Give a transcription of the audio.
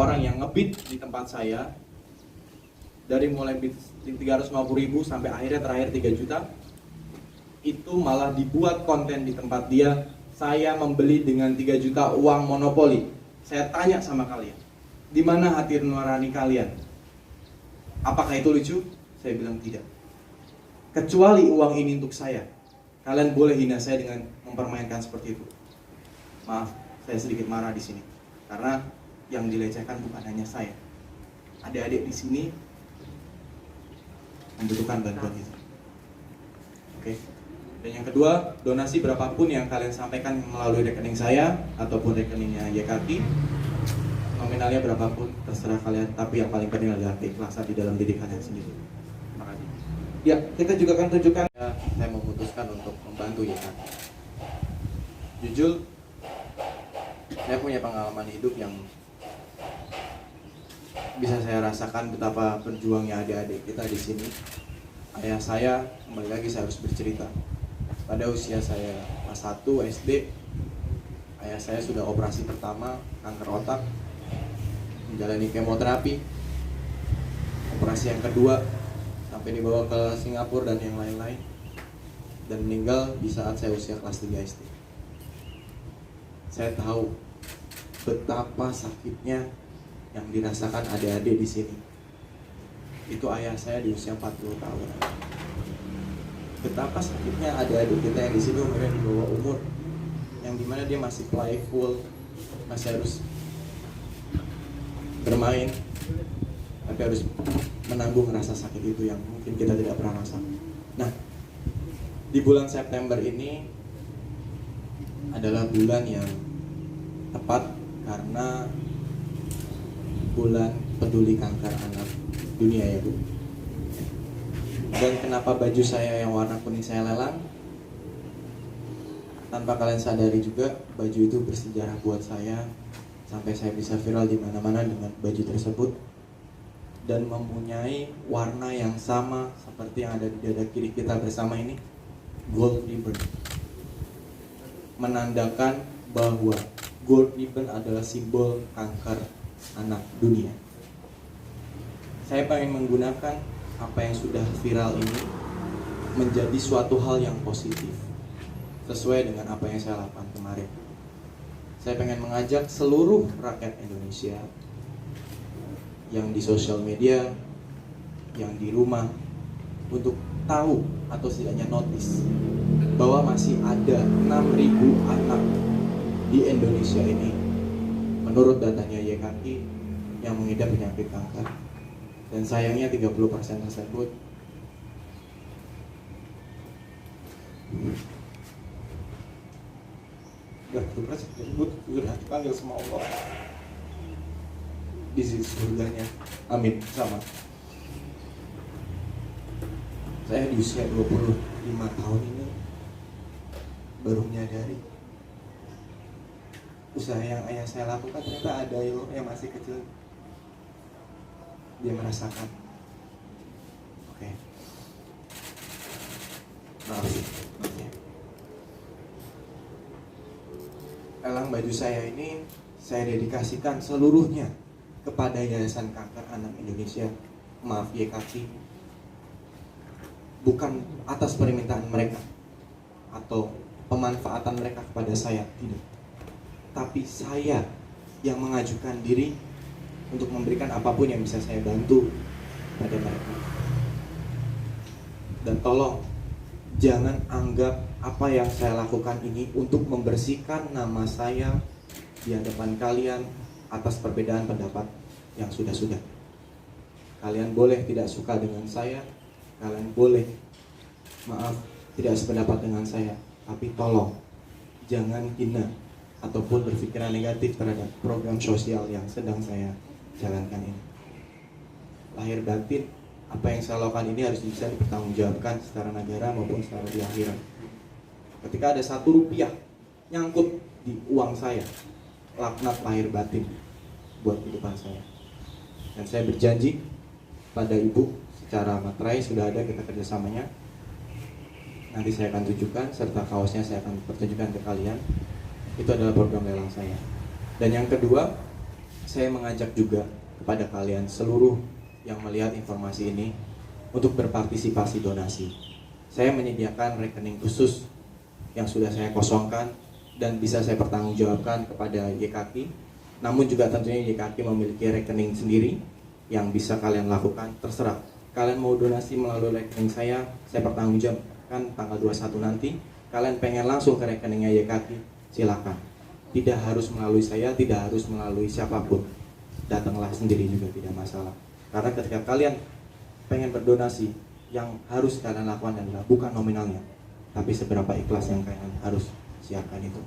orang yang ngebid di tempat saya, dari mulai bid 350.000 sampai akhirnya terakhir 3 juta, itu malah dibuat konten di tempat dia, saya membeli dengan 3 juta uang monopoli. Saya tanya sama kalian, di mana hati nurani kalian? Apakah itu lucu? Saya bilang tidak. Kecuali uang ini untuk saya, kalian boleh hina saya dengan mempermainkan seperti itu. Maaf, saya sedikit marah di sini, karena yang dilecehkan bukan hanya saya. Adik-adik di sini membutuhkan bantuan itu. Oke. Dan yang kedua, donasi berapapun yang kalian sampaikan melalui rekening saya ataupun rekeningnya YKT, nominalnya berapapun terserah kalian, tapi yang paling penting adalah keikhlasan di dalam diri kalian sendiri. Terima kasih. Ya, kita juga akan tunjukkan. Saya memutuskan untuk membantu YKT. Jujur, saya punya pengalaman hidup yang bisa saya rasakan betapa berjuangnya adik-adik kita di sini. Ayah saya, kembali lagi saya harus bercerita. Pada usia saya kelas 1 SD, ayah saya sudah operasi pertama kanker otak, menjalani kemoterapi. Operasi yang kedua sampai dibawa ke Singapura dan yang lain-lain, dan meninggal di saat saya usia kelas 3 SD. Saya tahu betapa sakitnya yang dirasakan adik-adik di sini. Itu ayah saya di usia 40 tahun. Betapa sakitnya adik-adik kita yang di sini umurnya di bawah umur, yang dimana dia masih playful, masih harus bermain, tapi harus menanggung rasa sakit itu yang mungkin kita tidak pernah rasakan. Nah, di bulan September ini adalah bulan yang tepat karena bulan peduli kanker anak dunia ya Bu. Dan kenapa baju saya yang warna kuning saya lelang? Tanpa kalian sadari juga, baju itu bersejarah buat saya sampai saya bisa viral di mana-mana dengan baju tersebut, dan mempunyai warna yang sama seperti yang ada di dada kiri kita bersama ini, gold ribbon, menandakan bahwa gold ribbon adalah simbol kanker anak dunia. Saya pengen menggunakan apa yang sudah viral ini menjadi suatu hal yang positif, sesuai dengan apa yang saya lakukan kemarin. Saya pengen mengajak seluruh rakyat Indonesia yang di sosial media, yang di rumah, untuk tahu atau setidaknya notice bahwa masih ada 6.000 anak di Indonesia ini, menurut datanya YKT, yang mengidap penyakit kanker. Dan sayangnya 30% tersebut sudah dipanggil sama Allah di sisi surganya. Amin. Sama. Saya di usia 25 tahun ini baru menyadari usaha yang ayah saya lakukan ternyata ada yang masih kecil dia merasakan. Oke. Maaf ya. Elang baju saya ini saya dedikasikan seluruhnya kepada Yayasan Kanker Anak Indonesia, maaf YKT, bukan atas permintaan mereka atau pemanfaatan mereka kepada saya, tidak. Tapi saya yang mengajukan diri untuk memberikan apapun yang bisa saya bantu pada mereka. Dan tolong jangan anggap apa yang saya lakukan ini untuk membersihkan nama saya di hadapan kalian atas perbedaan pendapat yang sudah-sudah. Kalian boleh tidak suka dengan saya, kalian boleh, maaf, tidak sependapat dengan saya, tapi tolong jangan hina ataupun berpikiran negatif terhadap program sosial yang sedang saya jalankan ini. Lahir batin, apa yang saya lakukan ini harus bisa dipertanggungjawabkan secara negara maupun secara di akhirat. Ketika ada 1 rupiah nyangkut di uang saya, laknat lahir batin buat kehidupan saya. Dan saya berjanji pada ibu secara materai sudah ada kita kerjasamanya. Nanti saya akan tunjukkan, serta kaosnya saya akan pertunjukkan ke kalian. Itu adalah program lelang saya. Dan yang kedua, saya mengajak juga kepada kalian seluruh yang melihat informasi ini untuk berpartisipasi donasi. Saya menyediakan rekening khusus yang sudah saya kosongkan dan bisa saya pertanggungjawabkan kepada YKK. Namun juga tentunya YKK memiliki rekening sendiri yang bisa kalian lakukan, terserah. Kalian mau donasi melalui rekening saya pertanggungjawabkan tanggal 21 nanti. Kalian pengen langsung ke rekeningnya YKK, silakan. Tidak harus melalui saya, tidak harus melalui siapapun. Datanglah sendiri juga tidak masalah. Karena ketika kalian pengen berdonasi, yang harus kalian lakukan adalah bukan nominalnya, tapi seberapa ikhlas yang kalian harus siapkan itu.